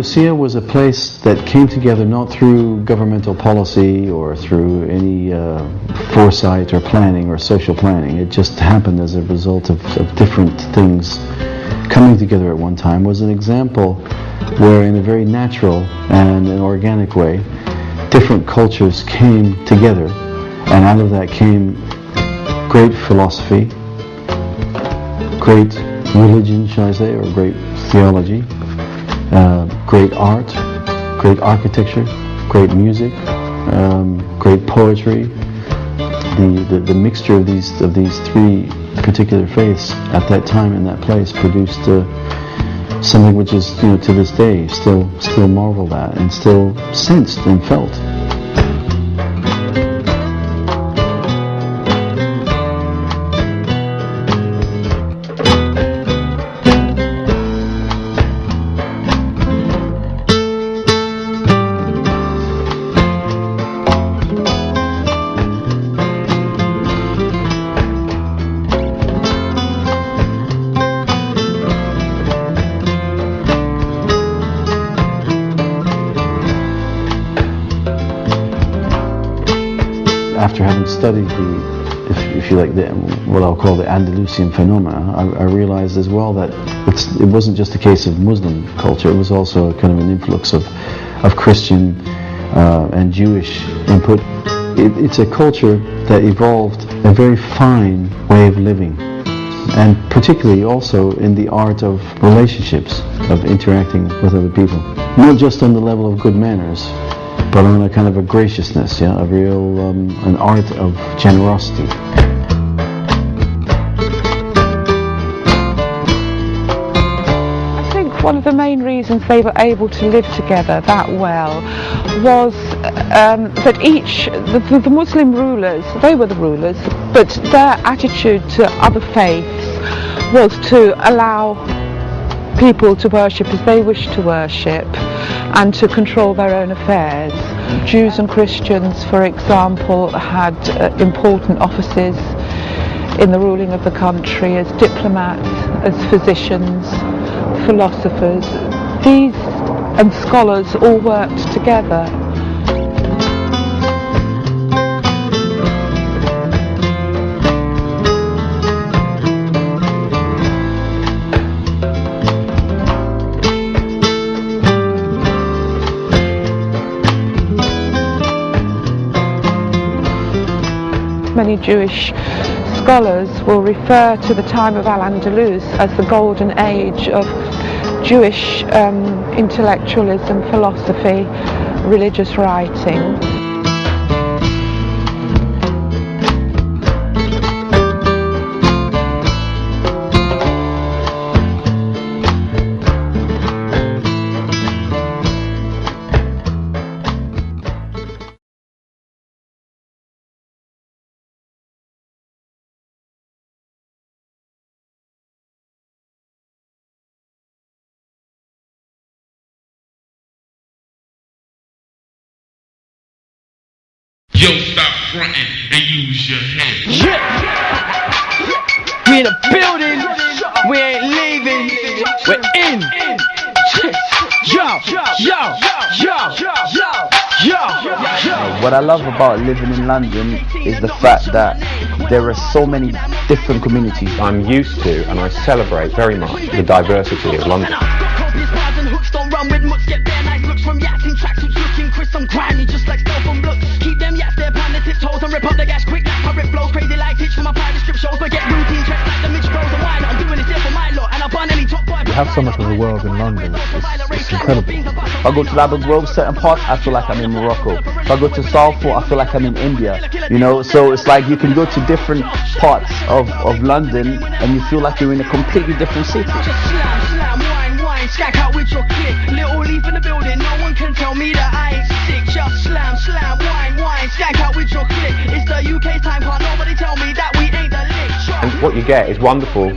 Lucia was a place that came together not through governmental policy or through any foresight or planning or social planning. It just happened as a result of different things coming together at one time. It was an example where, in a very natural and an organic way, different cultures came together, and out of that came great philosophy, great religion, shall I say, or great theology, great art, great architecture, great music, great poetry. The mixture of these three particular faiths at that time in that place produced something which is, to this day still marveled at and still sensed and felt. After having studied if you like, what I'll call the Andalusian phenomena, I realized as well that it wasn't just a case of Muslim culture. It was also a kind of an influx of Christian and Jewish input. It's a culture that evolved a very fine way of living, and particularly also in the art of relationships, of interacting with other people. Not just on the level of good manners, but on a kind of a graciousness, a real, an art of generosity. I think one of the main reasons they were able to live together that well was that the Muslim rulers, they were the rulers, but their attitude to other faiths was to allow people to worship as they wished to worship and to control their own affairs. Jews and Christians, for example, had important offices in the ruling of the country as diplomats, as physicians, philosophers. These and scholars all worked together. Many Jewish scholars will refer to the time of Al-Andalus as the golden age of Jewish intellectualism, philosophy, religious writing. Yo, stop fronting and use your head. Yeah. We in the building. We ain't leaving. We're in. Yo. What I love about living in London is the fact that there are so many different communities. I'm used to and I celebrate very much the diversity of London. You have so much of the world in London, it's incredible. If I go to Ladbroke Grove, certain parts, I feel like I'm in Morocco. If I go to Southport, I feel like I'm in India. So it's like you can go to different parts of London and you feel like you're in a completely different city. Stack out with your clique, little leaf in the building, no one can tell me that I ain't sick. Just slam, wine, stack out with your clique. It's the UK time, can't nobody tell me that we ain't the lick. And what you get is wonderful,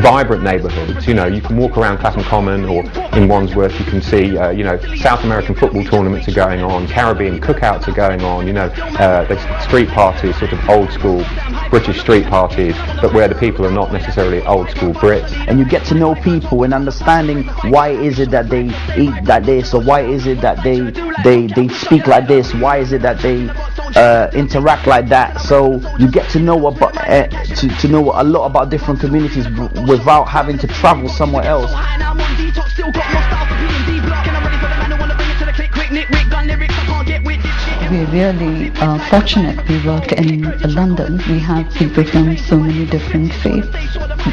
vibrant neighbourhoods. You know, you can walk around Clapham Common, or in Wandsworth you can see, you know, South American football tournaments are going on, Caribbean cookouts are going on, you know, there's street parties, sort of old school British street parties, but where the people are not necessarily old school Brits. And you get to know people and understanding why is it that they eat like this, or why is it that they speak like this, why is it that they interact like that. So you get to know about to know a lot about different communities without having to travel somewhere else. We're really fortunate. We work in London. We have people from so many different faiths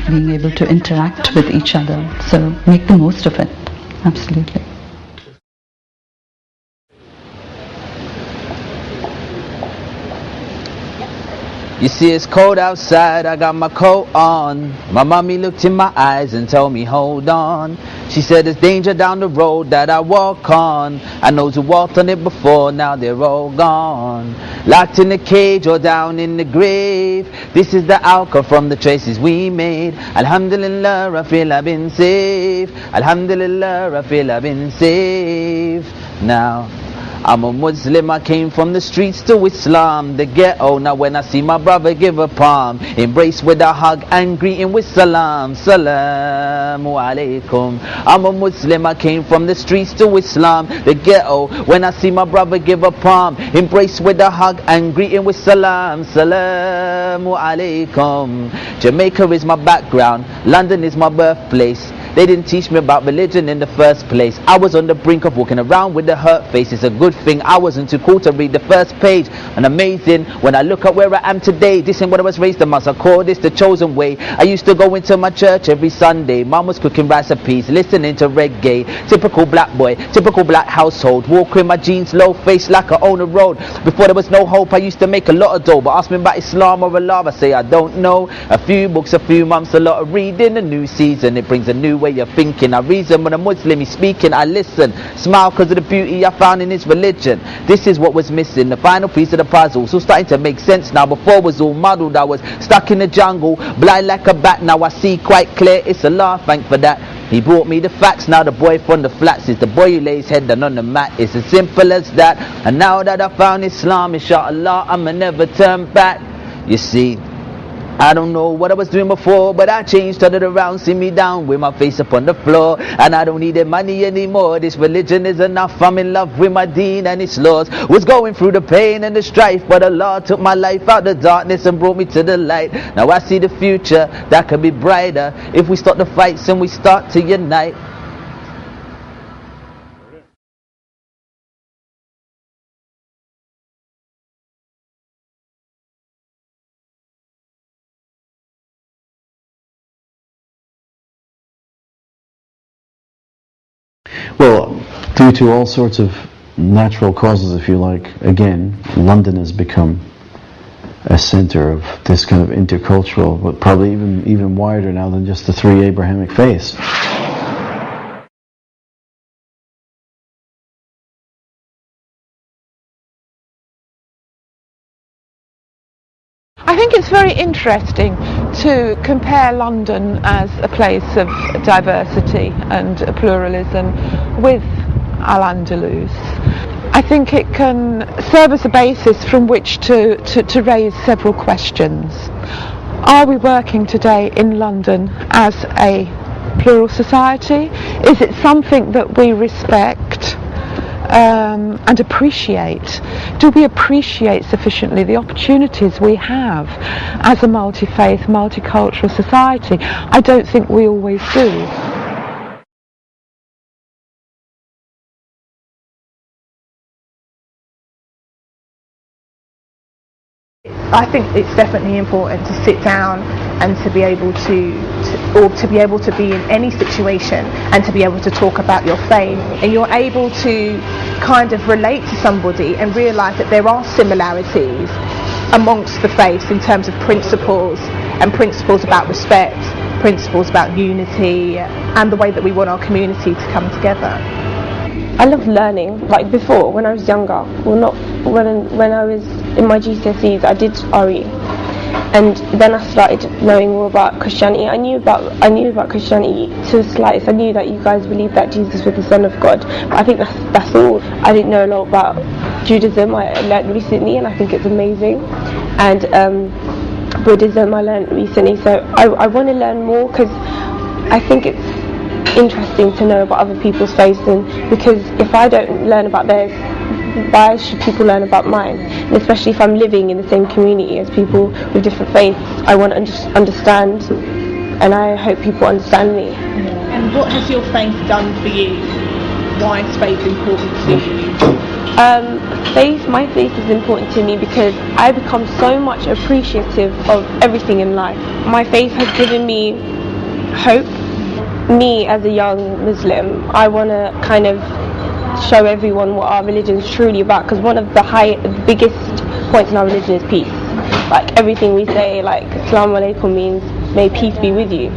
being able to interact with each other. So make the most of it. Absolutely. You see it's cold outside, I got my coat on. My mommy looked in my eyes and told me hold on. She said there's danger down the road that I walk on. I know who walked on it before, now they're all gone. Locked in a cage or down in the grave. This is the outcome from the choices we made. Alhamdulillah, I feel I've been saved. Alhamdulillah, I feel I've been saved. Now I'm a Muslim, I came from the streets to Islam, the ghetto. Now when I see my brother give a palm, embrace with a hug and greeting with salam. Salamu alaikum. I'm a Muslim, I came from the streets to Islam, the ghetto. When I see my brother give a palm, embrace with a hug and greeting with salam. Salamu alaikum. Jamaica is my background, London is my birthplace. They didn't teach me about religion in the first place. I was on the brink of walking around with a hurt face. It's a good thing I wasn't too cool to read the first page. And amazing when I look at where I am today. This ain't what I was raised amongst. I call this the chosen way. I used to go into my church every Sunday. Mom was cooking recipes, listening to reggae. Typical black boy, typical black household. Walk with my jeans low, face like I own a road. Before there was no hope, I used to make a lot of dough. But ask me about Islam or Allah, I say I don't know. A few books, a few months, a lot of reading. A new season, it brings a new way of thinking. I reason when a Muslim is speaking, I listen. Smile because of the beauty I found in his religion. This is what was missing, the final piece of the puzzle. So starting to make sense now. Before was all muddled, I was stuck in the jungle, blind like a bat. Now I see quite clear, it's Allah, thank for that. He brought me the facts. Now the boy from the flats is the boy who lays head down on the mat. It's as simple as that. And now that I found Islam, inshallah, I'ma never turn back. You see, I don't know what I was doing before, but I changed, turned it around, see me down with my face upon the floor. And I don't need the money anymore, this religion is enough. I'm in love with my deen and its laws. Was going through the pain and the strife, but Allah took my life out the darkness and brought me to the light. Now I see the future that could be brighter if we stop the fights and we start to unite. Well, due to all sorts of natural causes, if you like, again, London has become a centre of this kind of intercultural, but probably even wider now than just the three Abrahamic faiths. I think it's very interesting to compare London as a place of diversity and pluralism with Al-Andalus. I think it can serve as a basis from which to raise several questions. Are we working today in London as a plural society? Is it something that we respect and appreciate? Do we appreciate sufficiently the opportunities we have as a multi-faith, multicultural society? I don't think we always do. I think it's definitely important to sit down and to be able to be in any situation and to be able to talk about your faith, and you're able to kind of relate to somebody and realise that there are similarities amongst the faiths in terms of principles, and principles about respect, principles about unity, and the way that we want our community to come together. I love learning. Like before, when I was younger, well, not when I was in my GCSEs, I did RE, And then I started knowing more about Christianity. I knew about Christianity to the slightest. I knew that you guys believe that Jesus was the Son of God. But I think that's all. I didn't know a lot about Judaism. I learned recently, and I think it's amazing. And Buddhism I learned recently. So I want to learn more, because I think it's interesting to know about other people's faiths, and because if I don't learn about theirs, why should people learn about mine? And especially if I'm living in the same community as people with different faiths, I want to understand, and I hope people understand me. And what has your faith done for you? Why is faith important to you? My faith is important to me because I become so much appreciative of everything in life. My faith has given me hope. Me as a young Muslim, I want to kind of show everyone what our religion is truly about, because one of the biggest points in our religion is peace. Like everything we say, like Assalamu alaikum means may peace be with you.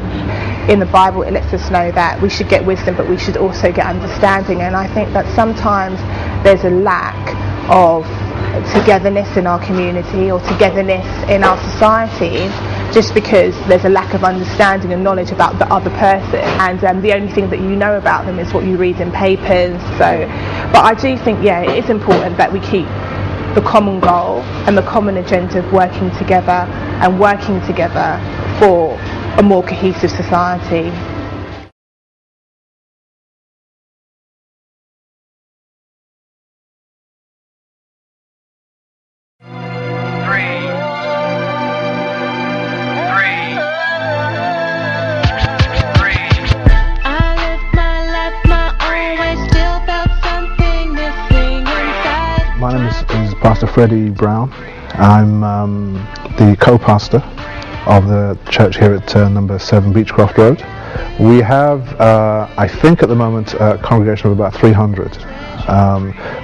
In the Bible, it lets us know that we should get wisdom, but we should also get understanding. And I think that sometimes there's a lack of togetherness in our community, or togetherness in our societies, just because there's a lack of understanding and knowledge about the other person, and the only thing that you know about them is what you read in papers. So, but I do think, yeah, it is important that we keep the common goal and the common agenda of working together for a more cohesive society. My name is Pastor Freddie Brown. I'm the co-pastor of the church here at number 7 Beechcroft Road. We have, I think at the moment, a congregation of about 300.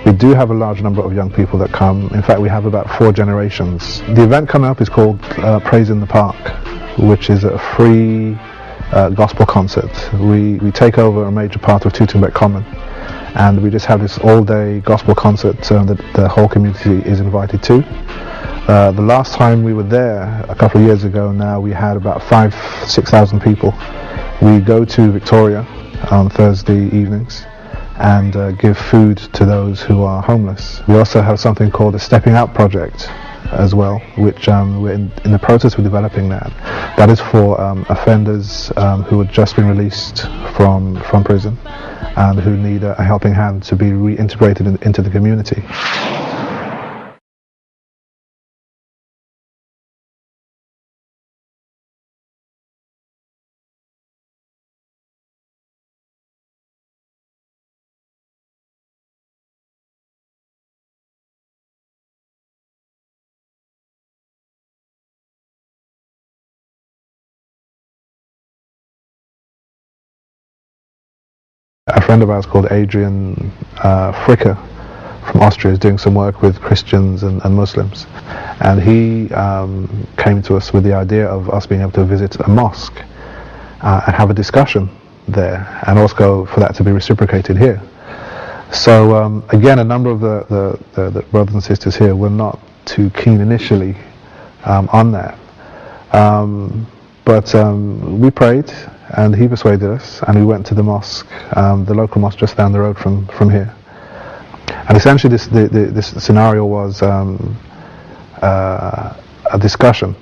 We do have a large number of young people that come. In fact, we have about 4 generations. The event coming up is called Praise in the Park, which is a free gospel concert. We take over a major part of Tooting Bec Common, and we just have this all-day gospel concert that the whole community is invited to. The last time we were there, a couple of years ago now, we had about 6,000 people. We go to Victoria on Thursday evenings and give food to those who are homeless. We also have something called the Stepping Out Project as well, which we're in the process of developing that. That is for offenders who have just been released from prison and who need a helping hand to be reintegrated into the community. A friend of ours called Adrian Fricker from Austria is doing some work with Christians and Muslims, and he came to us with the idea of us being able to visit a mosque and have a discussion there, and also for that to be reciprocated here. So again, a number of the brothers and sisters here were not too keen initially on that, but we prayed, and he persuaded us, and we went to the mosque, the local mosque just down the road from here. And essentially this scenario was a discussion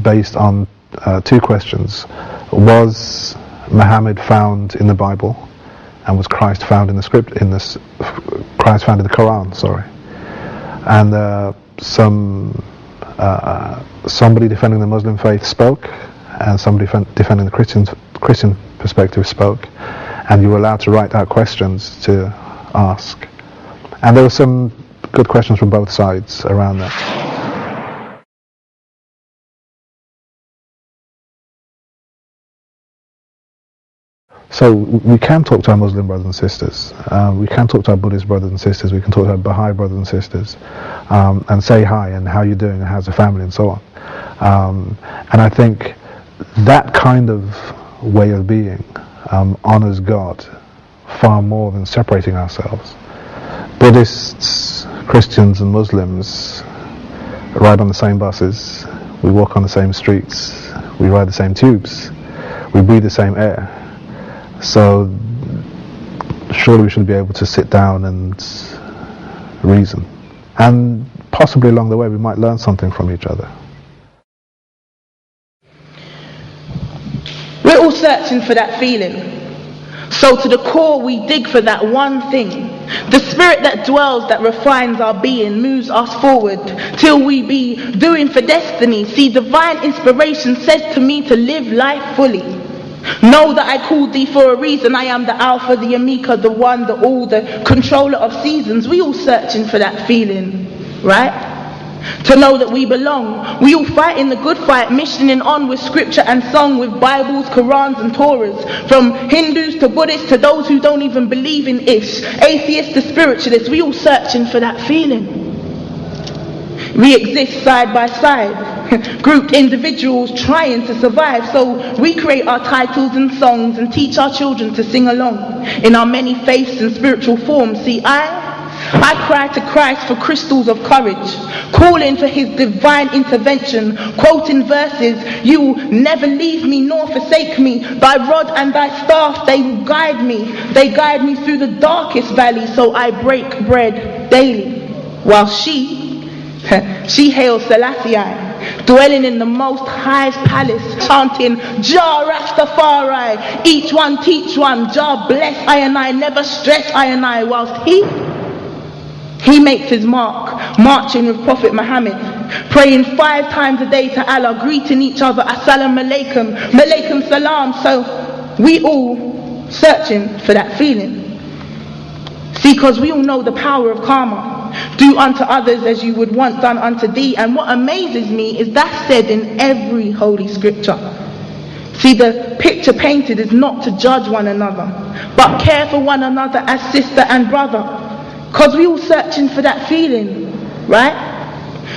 based on 2 questions. Was Muhammad found in the Bible, and was Christ found in the script, Christ found in the Quran, sorry. And somebody defending the Muslim faith spoke, and somebody defending the Christian perspective spoke, and you were allowed to write out questions to ask. And there were some good questions from both sides around that. So we can talk to our Muslim brothers and sisters, we can talk to our Buddhist brothers and sisters, we can talk to our Baha'i brothers and sisters, and say hi, and how you're doing, and how's the family, and so on. And I think that kind of way of being honors God far more than separating ourselves. Buddhists, Christians and Muslims ride on the same buses, we walk on the same streets, we ride the same tubes, we breathe the same air. So surely we should be able to sit down and reason. And possibly along the way we might learn something from each other. We're all searching for that feeling. So to the core we dig for that one thing. The spirit that dwells, that refines our being, moves us forward till we be doing for destiny. See, divine inspiration says to me to live life fully. Know that I called thee for a reason. I am the Alpha, the Omega, the one, the all, the controller of seasons. We all searching for that feeling, right? To know that we belong. We all fighting the good fight, missioning on with scripture and song, with Bibles, Qurans and Torahs. From Hindus to Buddhists to those who don't even believe in Ish. Atheists to spiritualists. We all searching for that feeling. We exist side by side, grouped individuals trying to survive. So we create our titles and songs and teach our children to sing along in our many faiths and spiritual forms. See, I cry to Christ for crystals of courage, calling for his divine intervention, quoting verses, you will never leave me nor forsake me, thy rod and thy staff, they will guide me. They guide me through the darkest valley, so I break bread daily. While she hails Selassie, dwelling in the most highest palace, chanting Jah Rastafari, each one teach one, Jah bless I and I, never stress I and I, whilst he makes his mark, marching with Prophet Muhammad, praying 5 times a day to Allah, greeting each other, Assalamu alaikum, Malaikum salam. So we all searching for that feeling. See, because we all know the power of karma. Do unto others as you would want done unto thee. And what amazes me is that's said in every holy scripture. See, the picture painted is not to judge one another, but care for one another as sister and brother. Because we all searching for that feeling, right?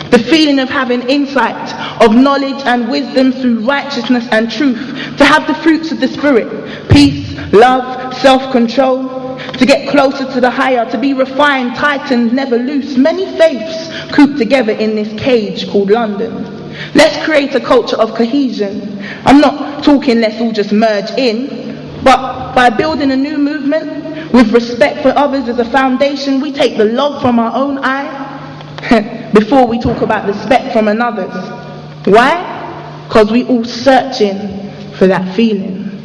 The feeling of having insight, of knowledge and wisdom through righteousness and truth. To have the fruits of the spirit, peace, love, self-control. To get closer to the higher, to be refined, tightened, never loose. Many faiths cooped together in this cage called London. Let's create a culture of cohesion. I'm not talking let's all just merge in, but by building a new movement, with respect for others as a foundation, we take the log from our own eye before we talk about the speck from another's. Why? Because we all searching for that feeling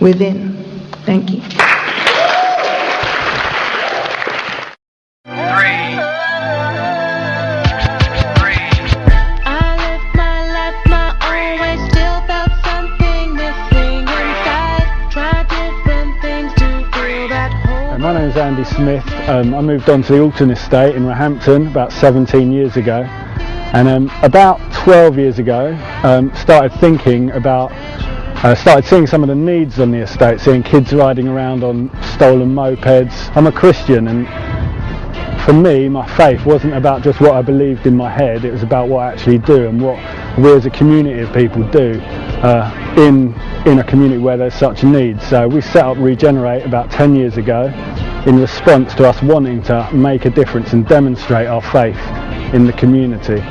within. Thank you. My name is Andy Smith. I moved on to the Alton Estate in Roehampton about 17 years ago, and about 12 years ago started seeing some of the needs on the estate, seeing kids riding around on stolen mopeds. I'm a Christian, and for me my faith wasn't about just what I believed in my head, it was about what I actually do and what we as a community of people do in a community where there's such a need. So we set up Regenerate about 10 years ago in response to us wanting to make a difference and demonstrate our faith in the community.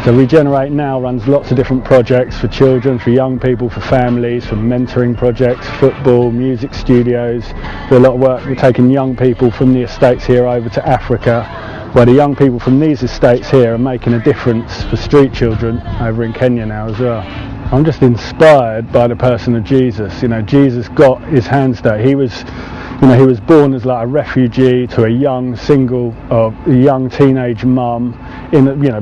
So Regenerate now runs lots of different projects for children, for young people, for families, for mentoring projects, football, music studios. Do a lot of work. We're taking young people from the estates here over to Africa, where the young people from these estates here are making a difference for street children over in Kenya now as well. I'm just inspired by the person of Jesus. You know, Jesus got his hands dirty. He was born as like a refugee to a young teenage mum,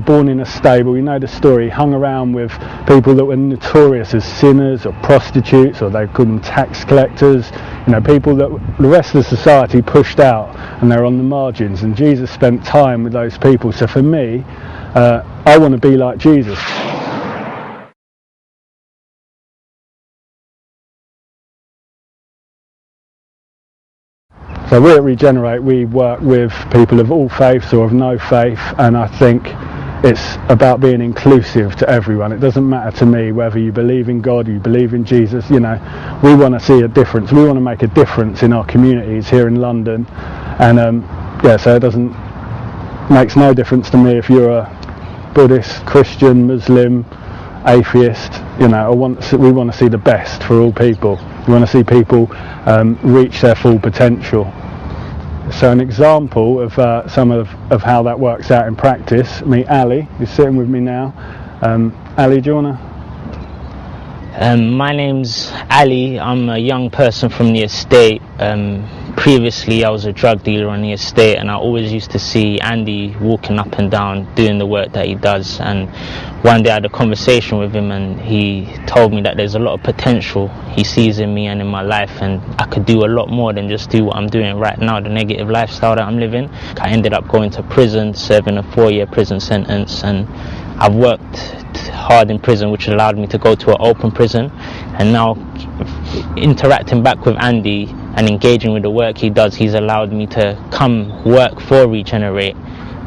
born in a stable. You know the story. He hung around with people that were notorious as sinners or prostitutes, or they called them tax collectors. You know, people that the rest of the society pushed out, and they're on the margins. And Jesus spent time with those people. So for me, I want to be like Jesus. So we at Regenerate, we work with people of all faiths or of no faith, and I think it's about being inclusive to everyone. It doesn't matter to me whether you believe in God or you believe in Jesus. You know, we want to see a difference. We want to make a difference in our communities here in London, and so it makes no difference to me if you're a Buddhist, Christian, Muslim, atheist. You know, we want to see the best for all people. We want to see people reach their full potential. So an example of some of how that works out in practice, meet Ali, who's sitting with me now. Ali, do you want to? My name's Ali. I'm a young person from the estate. Previously I was a drug dealer on the estate, and I always used to see Andy walking up and down doing the work that he does. And one day I had a conversation with him, and he told me that there's a lot of potential he sees in me and in my life, and I could do a lot more than just do what I'm doing right now, the negative lifestyle that I'm living. I ended up going to prison, serving a 4-year prison sentence, and I've worked hard in prison, which allowed me to go to an open prison. And now interacting back with Andy and engaging with the work he does, he's allowed me to come work for Regenerate,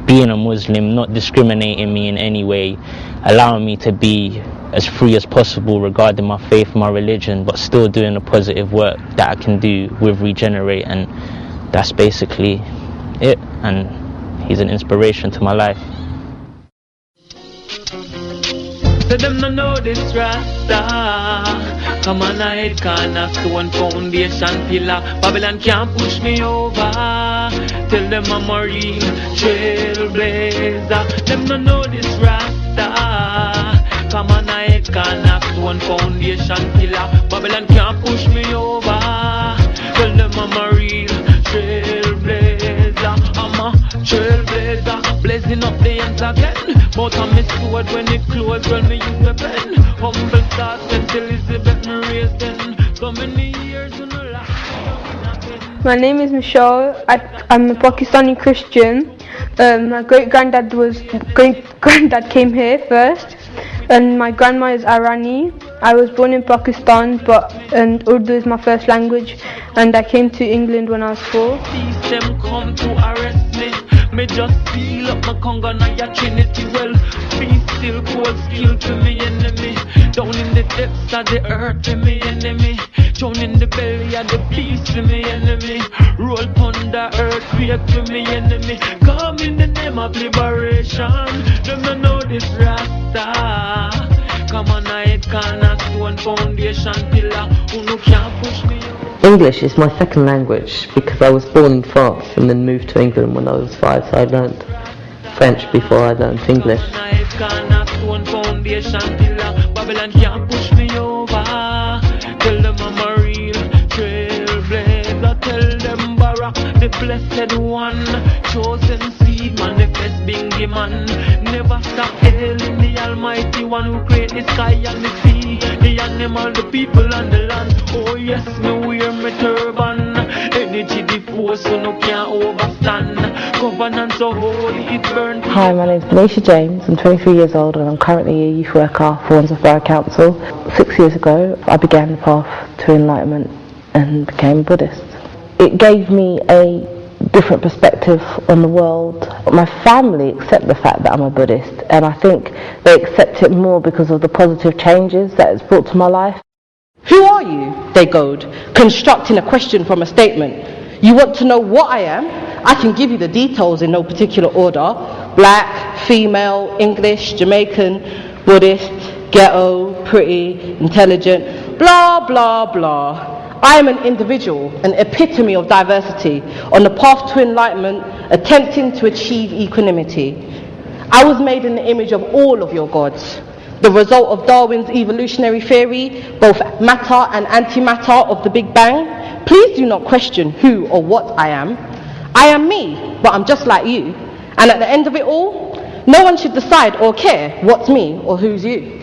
being a Muslim, not discriminating me in any way, allowing me to be as free as possible regarding my faith, my religion, but still doing the positive work that I can do with Regenerate. And that's basically it, and he's an inspiration to my life. So them no know this Rasta. Come on, I head corner, stone foundation pillar. Babylon can't push me over. Tell them I'm a real trailblazer. Them no know this Rasta. Come on, I head corner, stone foundation pillar. Babylon can't push me over. Tell them I'm a real trailblazer. I'm a trailblazer, blazing up the ends again. But I miss sword when it close, when me use a pen. Humble start until Elizabeth me raised then. So many years in the life. My name is Michelle. I'm a Pakistani Christian. My great-granddad came here first, and my grandma is Irani. I was born in Pakistan, and Urdu is my first language, and I came to England when I was 4. Them come to arrest me. Me just seal up my conga now your Trinity well. Be still cold skill to me enemy. Down in the depths of the earth to me enemy. Down in the belly of the beast to me enemy. Roll upon the earth, create to me enemy. Come in the name of liberation. Them don't know this Rasta. Come on, I head corner, stone foundation pillar. Who no can't push me. English is my second language because I was born in France and then moved to England when I was 5, so I learned French before I learned English. Babylon can't push me over. Tell them I'm a real trailblazer. Tell them Bara, the blessed one, chosen seed, manifest being the man. Never stop hailing the Almighty One who created the sky and the sea, the animal, the people and the land. Oh yes, me wear my turban. Energy the force so no can't overstand. Covenant so holy it burns. Hi, my name is Benisha James. I'm 23 years old and I'm currently a youth worker for Wandsworth Borough Council. 6 years ago I began the path to enlightenment and became a Buddhist. It gave me a different perspective on the world. My family accept the fact that I'm a Buddhist, and I think they accept it more because of the positive changes that it's brought to my life. Who are you? They goad, constructing a question from a statement. You want to know what I am? I can give you the details in no particular order. Black, female, English, Jamaican, Buddhist, ghetto, pretty, intelligent, blah, blah, blah. I am an individual, an epitome of diversity, on the path to enlightenment, attempting to achieve equanimity. I was made in the image of all of your gods, the result of Darwin's evolutionary theory, both matter and antimatter of the Big Bang. Please do not question who or what I am. I am me, but I'm just like you. And at the end of it all, no one should decide or care what's me or who's you.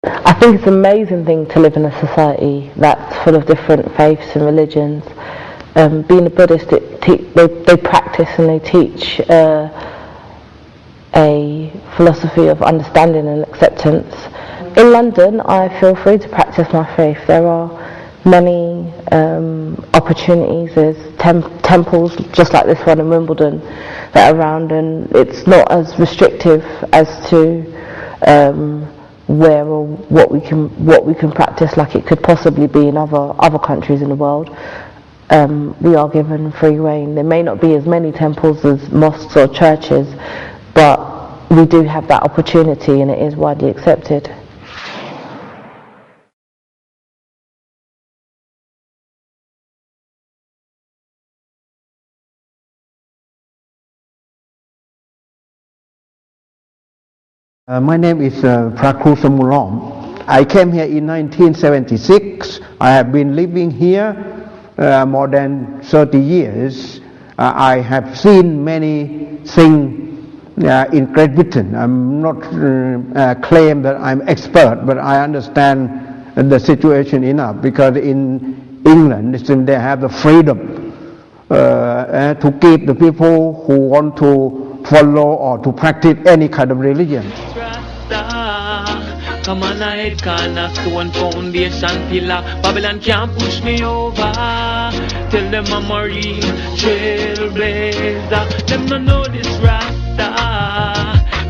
I think it's an amazing thing to live in a society that's full of different faiths and religions, being a Buddhist, they practice and they teach a philosophy of understanding and acceptance. In London, I feel free to practice my faith. There are many opportunities. There's temples just like this one in Wimbledon that are around, and it's not as restrictive as to where or what we can practice like it could possibly be in other countries in the world. We are given free reign. There may not be as many temples as mosques or churches, but we do have that opportunity, and it is widely accepted. My name is Prakru Samulom. I came here in 1976. I have been living here more than 30 years. I have seen many things in Great Britain. I'm not claim that I'm expert, but I understand the situation enough, because in England they have the freedom to keep the people who want to follow or to practice any kind of religion. Come on, I can't stone foundation pillar. Babylon can't push me over. Tell them I'm a real trailblazer. Them no know this Rasta.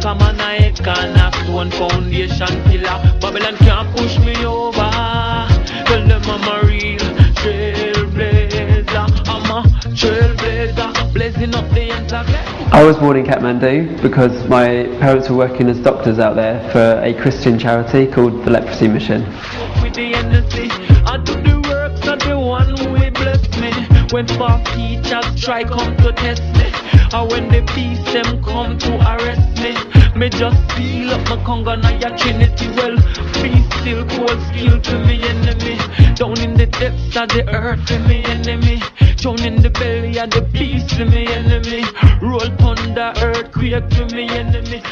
Come on, I can't stone foundation pillar. Babylon can't push me over. Tell them I'm a real trailblazer. I'm a trailblazer, blazing up the entire. I was born in Kathmandu because my parents were working as doctors out there for a Christian charity called the Leprosy Mission. With the NSC, I do the works of the one who will bless me. When false teachers try come to test me, or when the beast them come to arrest me, me just seal up my conga now your Trinity well. Be still cold skill to me enemy. Down in the depths of the earth to me enemy. Down in the belly of the beast to me enemy. Roll thunder, earthquake to me enemy.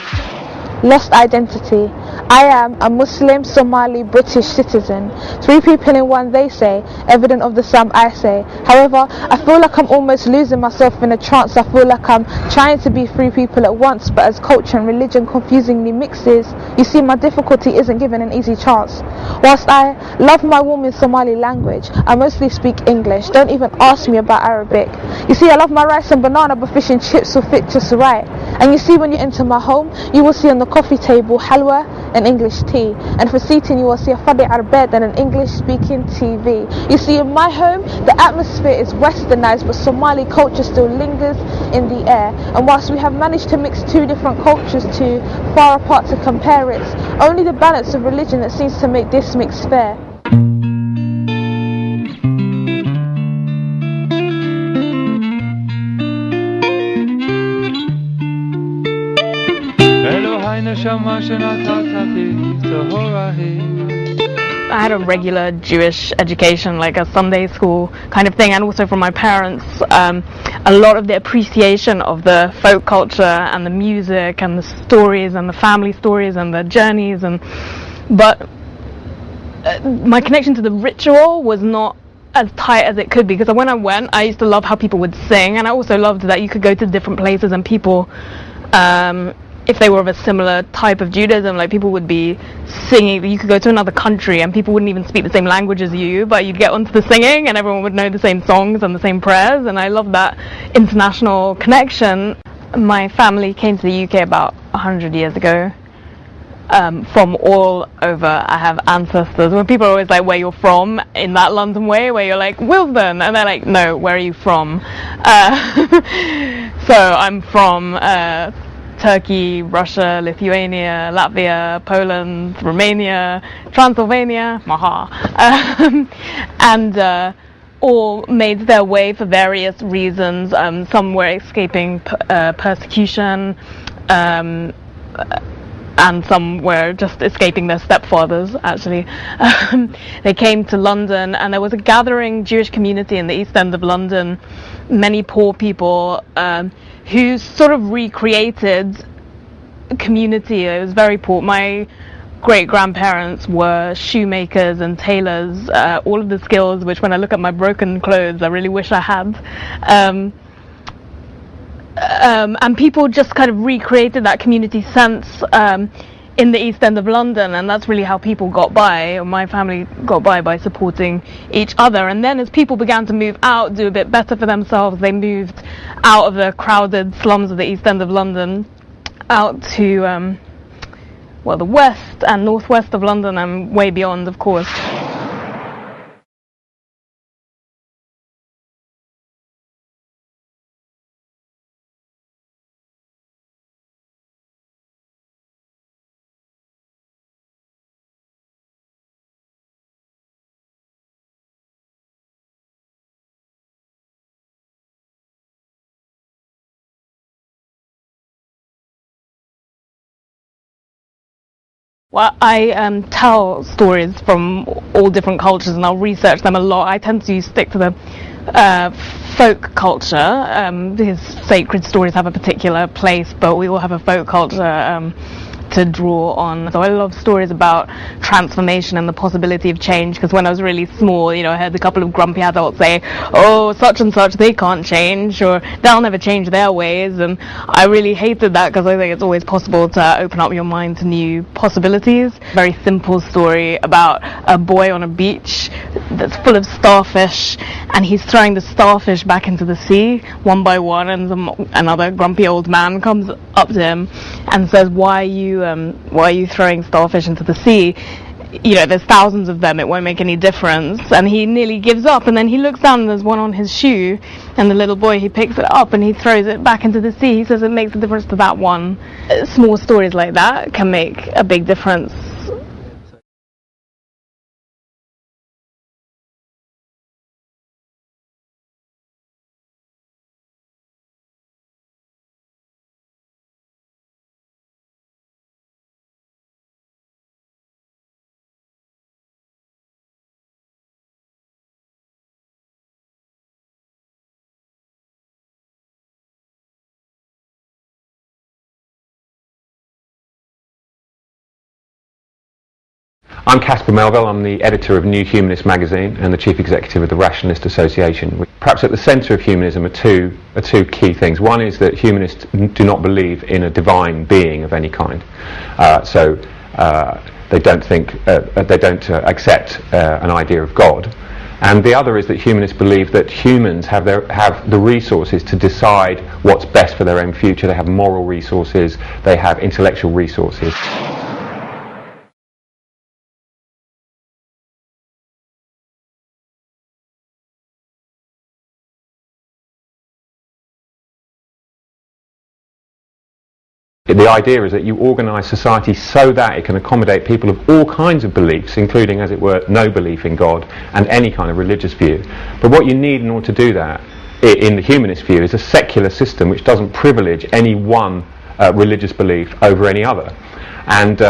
Lost identity. I am a Muslim, Somali, British citizen. Three people in one, they say, evident of the sum, I say. However, I feel like I'm almost losing myself in a trance. I feel like I'm trying to be three people at once, but as culture and religion confusingly mixes, you see my difficulty isn't given an easy chance. Whilst I love my warm Somali language, I mostly speak English. Don't even ask me about Arabic. You see, I love my rice and banana, but fish and chips will fit just right. And you see, when you enter my home, you will see on the coffee table halwa and English tea, and for seating you will see a fadi arbed and an English speaking TV. You see, in my home the atmosphere is westernized, but Somali culture still lingers in the air, and whilst we have managed to mix two different cultures too far apart to compare, it's only the balance of religion that seems to make this mix fair. I had a regular Jewish education, like a Sunday school kind of thing, and also from my parents, a lot of the appreciation of the folk culture and the music and the stories and the family stories and the journeys, but my connection to the ritual was not as tight as it could be, because when I went, I used to love how people would sing, and I also loved that you could go to different places and people, if they were of a similar type of Judaism, like people would be singing. You could go to another country and people wouldn't even speak the same language as you, but you'd get onto the singing and everyone would know the same songs and the same prayers, and I love that international connection. My family came to the UK about 100 years ago, from all over. I have ancestors. When people are always like, where you're from, in that London way, where you're like, Wilsden, and they're like, no, where are you from? So I'm from Turkey, Russia, Lithuania, Latvia, Poland, Romania, Transylvania, and all made their way for various reasons. Some were escaping persecution, and some were just escaping their stepfathers, actually. They came to London, and there was a gathering Jewish community in the East End of London, many poor people, who sort of recreated community. It was very poor. My great-grandparents were shoemakers and tailors, all of the skills which when I look at my broken clothes I really wish I had. And people just kind of recreated that community sense in the East End of London, and that's really how people got by, or my family got by supporting each other. And then as people began to move out, do a bit better for themselves, they moved out of the crowded slums of the East End of London out to the west and northwest of London and way beyond, of course. Well, I tell stories from all different cultures and I'll research them a lot. I tend to stick to the folk culture. These sacred stories have a particular place, but we all have a folk culture to draw on. So I love stories about transformation and the possibility of change, because when I was really small, I heard a couple of grumpy adults say, oh, such and such, they can't change, or they'll never change their ways, and I really hated that because I think it's always possible to open up your mind to new possibilities. Very simple story about a boy on a beach that's full of starfish, and he's throwing the starfish back into the sea one by one, and another grumpy old man comes up to him and says, why are you throwing starfish into the sea? There's thousands of them, it won't make any difference. And he nearly gives up, and then he looks down and there's one on his shoe, and the little boy, he picks it up and he throws it back into the sea. He says it makes a difference to that one. Small stories like that can make a big difference. I'm Caspar Melville. I'm the editor of New Humanist magazine and the chief executive of the Rationalist Association. Perhaps at the centre of humanism are two key things. One is that humanists do not believe in a divine being of any kind. They don't accept an idea of God. And the other is that humanists believe that humans have the resources to decide what's best for their own future. They have moral resources, they have intellectual resources. The idea is that you organise society so that it can accommodate people of all kinds of beliefs, including, as it were, no belief in God and any kind of religious view. But what you need in order to do that, in the humanist view, is a secular system which doesn't privilege any one religious belief over any other. And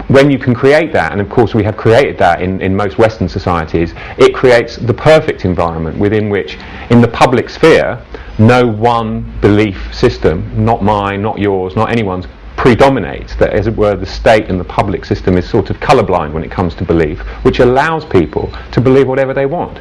when you can create that, and of course we have created that in most Western societies, it creates the perfect environment within which, in the public sphere, no one belief system, not mine, not yours, not anyone's, predominates. That, as it were, the state and the public system is sort of colourblind when it comes to belief, which allows people to believe whatever they want.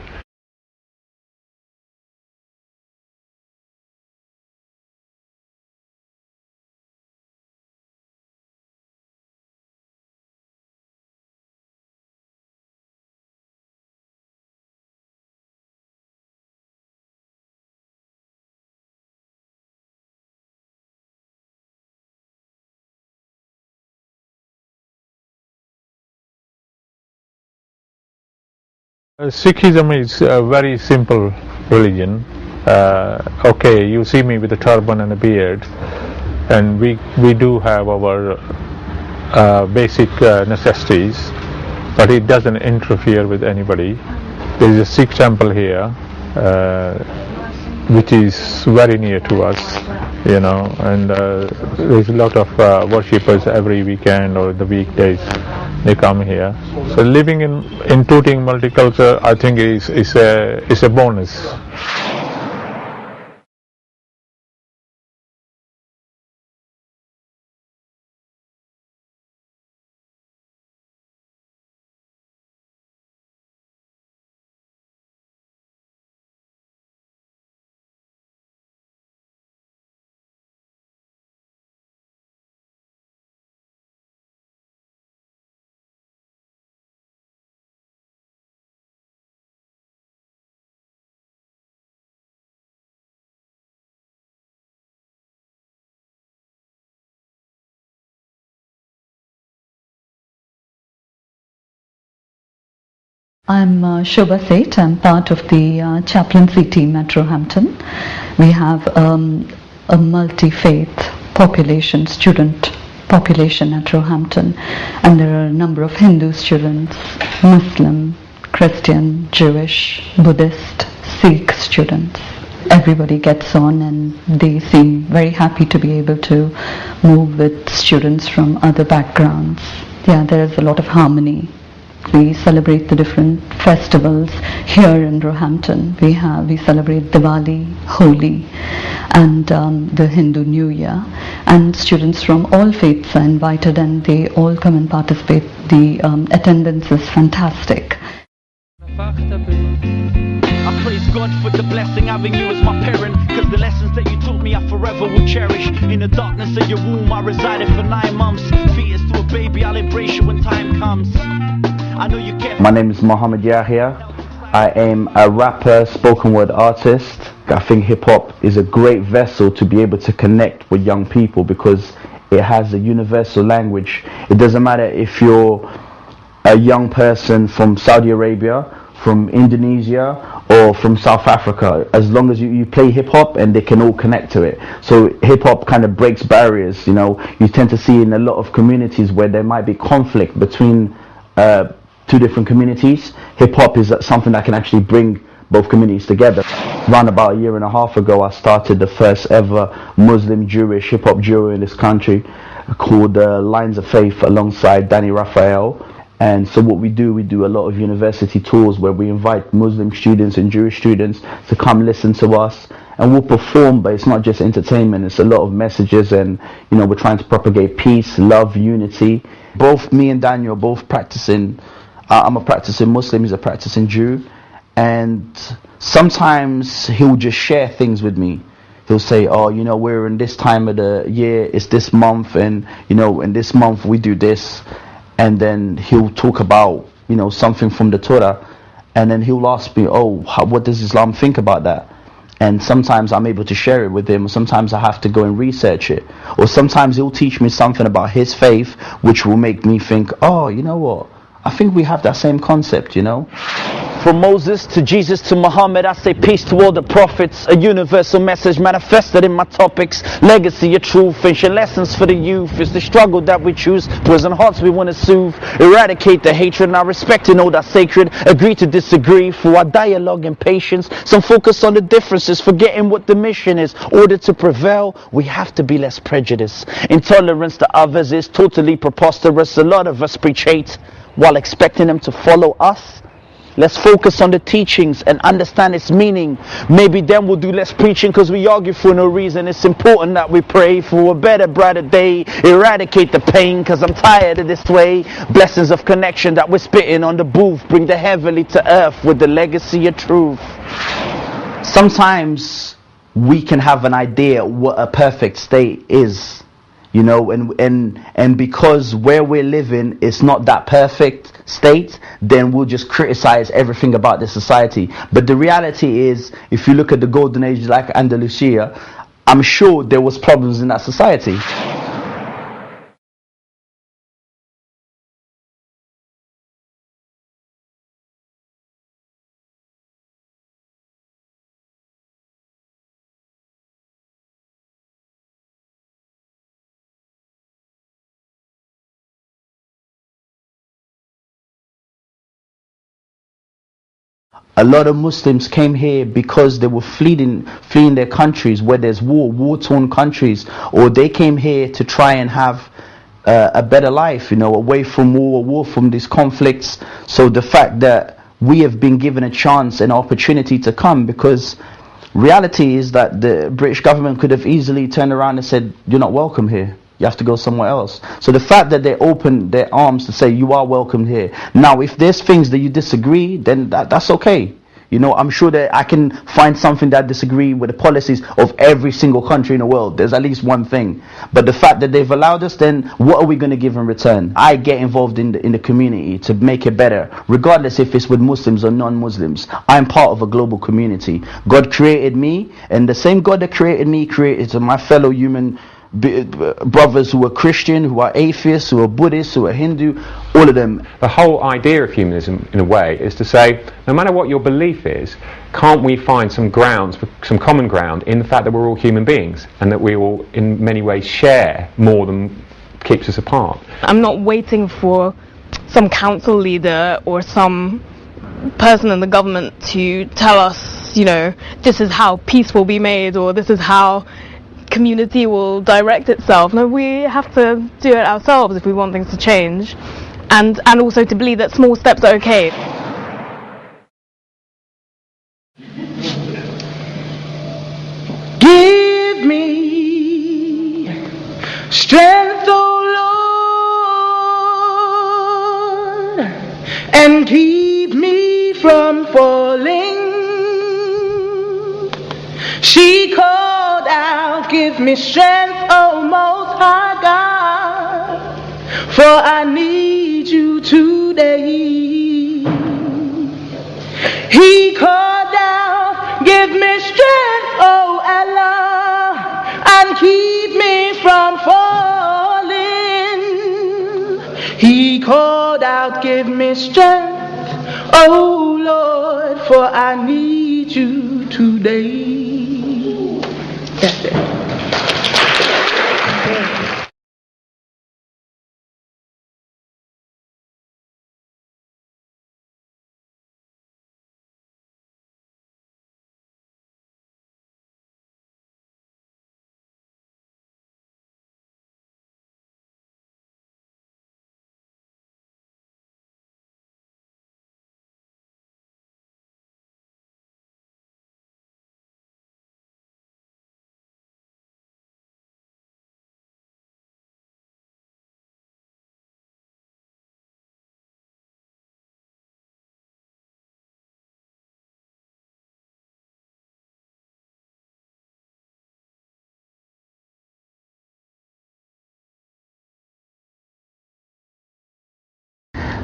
Sikhism is a very simple religion. Okay, you see me with a turban and a beard, and we do have our basic necessities, but it doesn't interfere with anybody. There is a Sikh temple here, which is very near to us, and there's a lot of worshippers every weekend or the weekdays. They come here. So living in Tooting multicultural, I think is a bonus. I'm Shobha Seth. I'm part of the chaplaincy team at Roehampton. We have a multi-faith population, student population at Roehampton, and there are a number of Hindu students, Muslim, Christian, Jewish, Buddhist, Sikh students. Everybody gets on and they seem very happy to be able to move with students from other backgrounds. Yeah, there is a lot of harmony. We celebrate the different festivals here in Roehampton. We celebrate Diwali, Holi, and the Hindu New Year. And students from all faiths are invited and they all come and participate. The attendance is fantastic. I praise God for the blessing having you as my parent, cause the lessons that you taught me I forever will cherish. In the darkness of your womb I resided for 9 months. Fetus to a baby, I'll embrace you when time comes. I know you care. My name is Mohammed Yahya. I am a rapper, spoken word artist. I think hip hop is a great vessel to be able to connect with young people because it has a universal language. It doesn't matter if you're a young person from Saudi Arabia, from Indonesia, or from South Africa, as long as you play hip-hop and they can all connect to it. So hip-hop kind of breaks barriers, you know. You tend to see in a lot of communities where there might be conflict between two different communities. Hip-hop is something that can actually bring both communities together. Around about 1.5 years ago, I started the first ever Muslim-Jewish hip-hop duo in this country called Lines of Faith alongside Danny Raphael. And so what we do a lot of university tours where we invite Muslim students and Jewish students to come listen to us, and we'll perform, but it's not just entertainment, it's a lot of messages, and you know, we're trying to propagate peace, love, unity. Both me and Daniel are both practicing. I'm a practicing Muslim, he's a practicing Jew, and sometimes he'll just share things with me. He'll say, oh, you know, we're in this time of the year, it's this month, and you know, in this month we do this. And then he'll talk about, you know, something from the Torah, and then he'll ask me, oh, what does Islam think about that? And sometimes I'm able to share it with him, or sometimes I have to go and research it, or sometimes he'll teach me something about his faith which will make me think, oh, you know what, I think we have that same concept, you know. From Moses to Jesus to Muhammad, I say peace to all the prophets. A universal message manifested in my topics. Legacy of truth, ancient lessons for the youth. It's the struggle that we choose. Prison hearts we want to soothe. Eradicate the hatred and our respect and all that's sacred. Agree to disagree through our dialogue and patience. Some focus on the differences, forgetting what the mission is. Order to prevail, we have to be less prejudiced. Intolerance to others is totally preposterous. A lot of us preach hate while expecting them to follow us. Let's focus on the teachings and understand its meaning. Maybe then we'll do less preaching because we argue for no reason. It's important that we pray for a better, brighter day. Eradicate the pain because I'm tired of this way. Blessings of connection that we're spitting on the booth. Bring the heavenly to earth with the legacy of truth. Sometimes we can have an idea what a perfect state is. You know, and because where we're living is not that perfect state, then we'll just criticize everything about the society. But the reality is, if you look at the golden age like Andalusia, I'm sure there was problems in that society. A lot of Muslims came here because they were fleeing their countries where there's war-torn countries, or they came here to try and have a better life, you know, away from war from these conflicts. So the fact that we have been given a chance and opportunity to come, because reality is that the British government could have easily turned around and said, you're not welcome here. You have to go somewhere else. So the fact that they open their arms to say you are welcome here. Now, if there's things that you disagree, then that's okay. You know, I'm sure that I can find something that I disagree with the policies of every single country in the world. There's at least one thing. But the fact that they've allowed us, then what are we going to give in return? I get involved in the community to make it better, regardless if it's with Muslims or non-Muslims. I'm part of a global community. God created me, and the same God that created me created my fellow human brothers who are Christian, who are atheists, who are Buddhists, who are Hindu, all of them. The whole idea of humanism, in a way, is to say, no matter what your belief is, can't we find some common ground in the fact that we're all human beings and that we all, in many ways, share more than keeps us apart? I'm not waiting for some council leader or some person in the government to tell us, you know, this is how peace will be made or this is how community will direct itself. No, we have to do it ourselves if we want things to change, and also to believe that small steps are okay. Give me strength, O Lord, and keep me from falling. She called out, give me strength, O Most High God, for I need you today. He called out, give me strength, O Allah, and keep me from falling. He called out, give me strength, O Lord, for I need you today. That's it.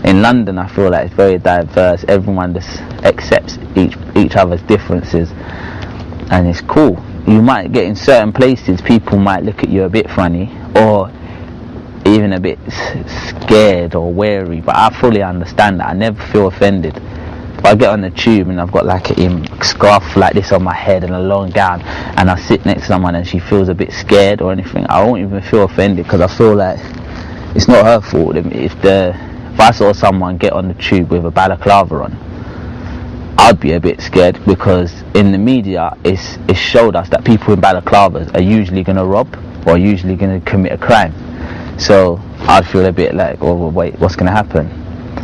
In London, I feel like it's very diverse. Everyone just accepts each other's differences, and it's cool. You might get in certain places, people might look at you a bit funny, or even a bit scared or wary, but I fully understand that. I never feel offended. If I get on the tube and I've got like a scarf like this on my head and a long gown, and I sit next to someone and she feels a bit scared or anything, I won't even feel offended, because I feel like it's not her fault. If I saw someone get on the tube with a balaclava on, I'd be a bit scared, because in the media it's showed us that people in balaclavas are usually going to rob or usually going to commit a crime. So I'd feel a bit like, oh wait, what's going to happen?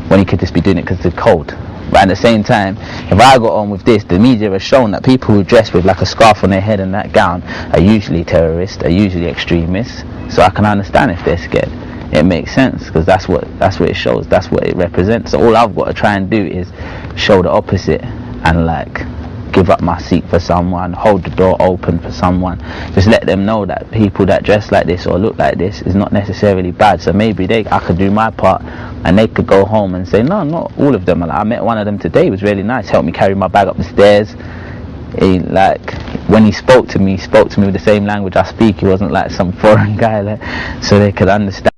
When he could just be doing it because it's cold. But at the same time, if I got on with this, the media has shown that people who dress with like a scarf on their head and that gown are usually terrorists, are usually extremists. So I can understand if they're scared. It makes sense, because that's what it shows, that's what it represents. So all I've got to try and do is show the opposite, and like give up my seat for someone, hold the door open for someone, just let them know that people that dress like this or look like this is not necessarily bad. So maybe I could do my part, and they could go home and say, no, not all of them. I met one of them today, he was really nice, helped me carry my bag up the stairs. When he spoke to me with the same language I speak. He wasn't like some foreign guy, so they could understand.